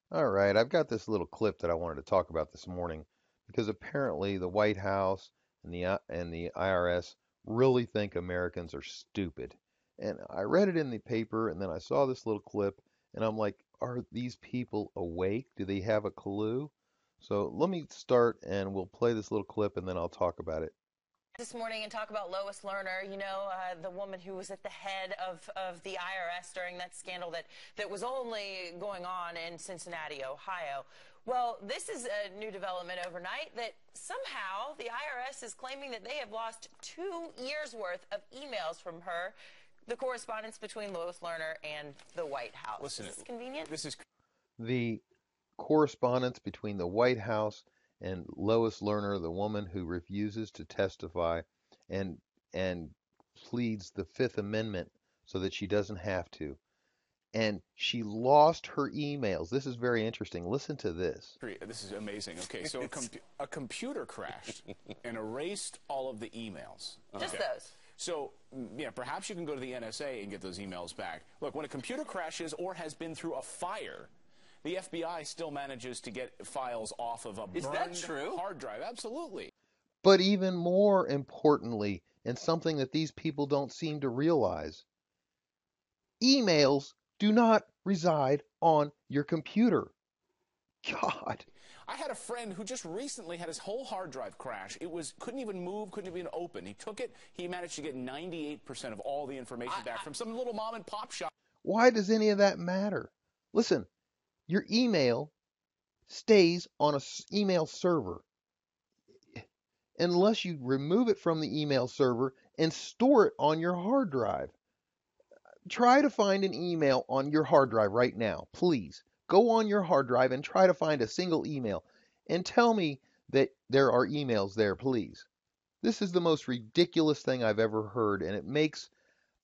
All right, I've got this little clip that I wanted to talk about this morning because apparently the White House and the IRS really think Americans are stupid. And I read it in the paper and then I saw this little clip and I'm like, are these people awake? Do they have a clue? So let me start and we'll play this little clip and then I'll talk about it. This morning and talk about Lois Lerner, the woman who was at the head of the IRS during that scandal that was only going on in Cincinnati, Ohio. Well, this is a new development overnight that somehow the IRS is claiming that they have lost 2 years worth of emails from her, the correspondence between Lois Lerner and the White House. Listen, is this convenient? this is The correspondence between the White House and Lois Lerner, the woman who refuses to testify and and pleads the Fifth Amendment so that she doesn't have to. And she lost her emails. This is very interesting. Listen to this. this is amazing. Okay, so a computer crashed and erased all of the emails. Just Okay. those. So, yeah, perhaps you can go to the NSA and get those emails back. Look, when a computer crashes or has been through a fire, the FBI still manages to get files off of a burned hard drive. Absolutely. But even more importantly, and something that these people don't seem to realize, emails do not reside on your computer. God. I had a friend who just recently had his whole hard drive crash. Couldn't even move, couldn't even open. He took it. He managed to get 98% of all the information back from some little mom and pop shop. Why does any of that matter? Listen, your email stays on an email server unless you remove it from the email server and store it on your hard drive. Try to find an email on your hard drive right now, please. Go on your hard drive and try to find a single email and tell me that there are emails there, please. This is the most ridiculous thing I've ever heard, and it makes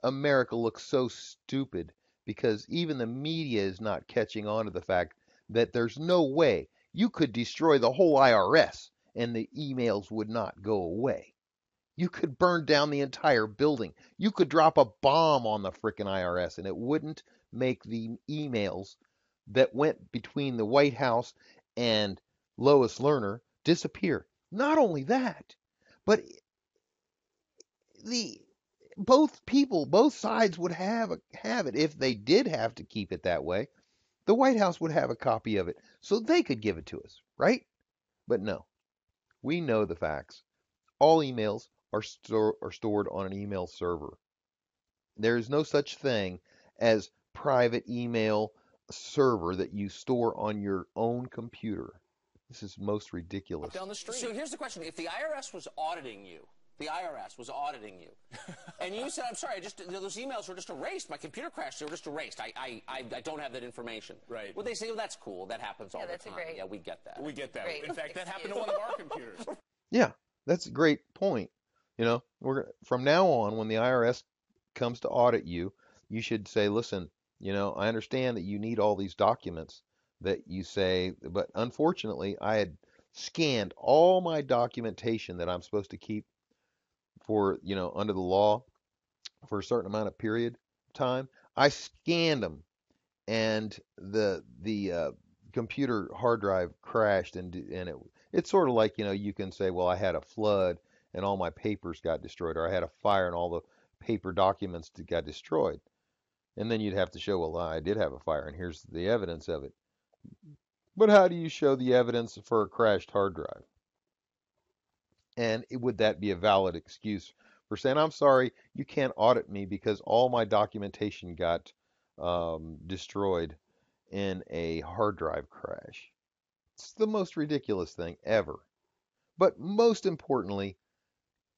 America look so stupid because even the media is not catching on to the fact that there's no way you could destroy the whole IRS and the emails would not go away. You could burn down the entire building. You could drop a bomb on the frickin' IRS and it wouldn't make the emails that went between the White House and Lois Lerner disappear. Not only that, but the both sides would have it if they did have to keep it that way. The White House would have a copy of it so they could give it to us, right? But no, we know the facts. All emails are stored on an email server. There is no such thing as private email server that you store on your own computer. This is most ridiculous. Down the street. So here's the question. If the IRS was auditing you, and you said, I'm sorry, those emails were just erased. My computer crashed. They were just erased. I don't have that information. Right. Would they say, well, that's cool. That happens all the that's a time. great- Yeah, we get that. We get that. Great In fact, that happened to excuse. one of our computers. Yeah, that's a great point. From now on, when the IRS comes to audit you, you should say, listen, I understand that you need all these documents that you say, but unfortunately, I had scanned all my documentation that I'm supposed to keep for, under the law for a certain amount of period of time. I scanned them and the computer hard drive crashed and it's sort of like, you can say, well, I had a flood and all my papers got destroyed, or I had a fire and all the paper documents got destroyed. And then you'd have to show, well, I did have a fire and here's the evidence of it. But how do you show the evidence for a crashed hard drive? And would that be a valid excuse for saying, I'm sorry, you can't audit me because all my documentation got destroyed in a hard drive crash? It's the most ridiculous thing ever. But most importantly,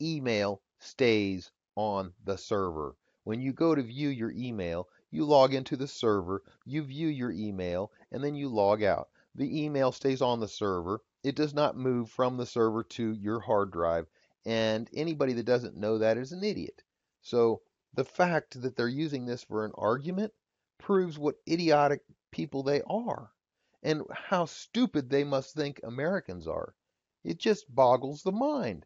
email stays on the server. When you go to view your email, you log into the server, you view your email, and then you log out. The email stays on the server. It does not move from the server to your hard drive. And anybody that doesn't know that is an idiot. So the fact that they're using this for an argument proves what idiotic people they are and how stupid they must think Americans are. It just boggles the mind.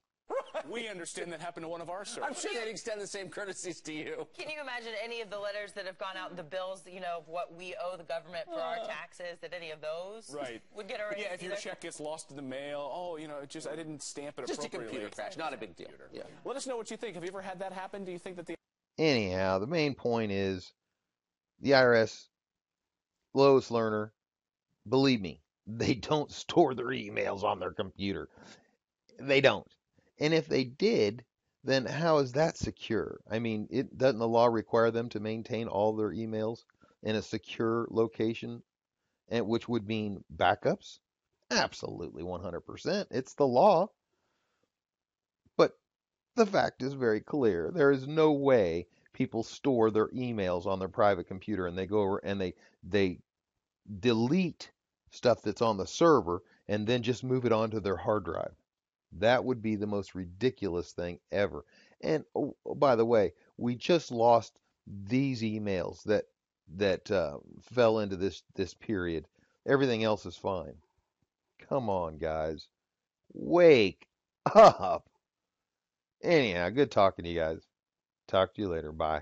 We understand that happened to one of our servers. I'm sure they'd extend the same courtesies to you. Can you imagine any of the letters that have gone out, the bills, of what we owe the government for our taxes, that any of those would get erased? Yeah, if your check gets lost in the mail, I didn't stamp it just appropriately. Just a computer crash, not a big deal. Yeah. Let us know what you think. Have you ever had that happen? Do you think that the... Anyhow, the main point is the IRS, Lois Lerner, believe me, they don't store their emails on their computer. They don't. And if they did, then how is that secure? I mean, doesn't the law require them to maintain all their emails in a secure location, and which would mean backups? Absolutely, 100%. It's the law. But the fact is very clear. There is no way people store their emails on their private computer and they go over and they delete stuff that's on the server and then just move it onto their hard drive. That would be the most ridiculous thing ever. And by the way, we just lost these emails that fell into this period. Everything else is fine. Come on, guys. Wake up. Anyhow, good talking to you guys. Talk to you later. Bye.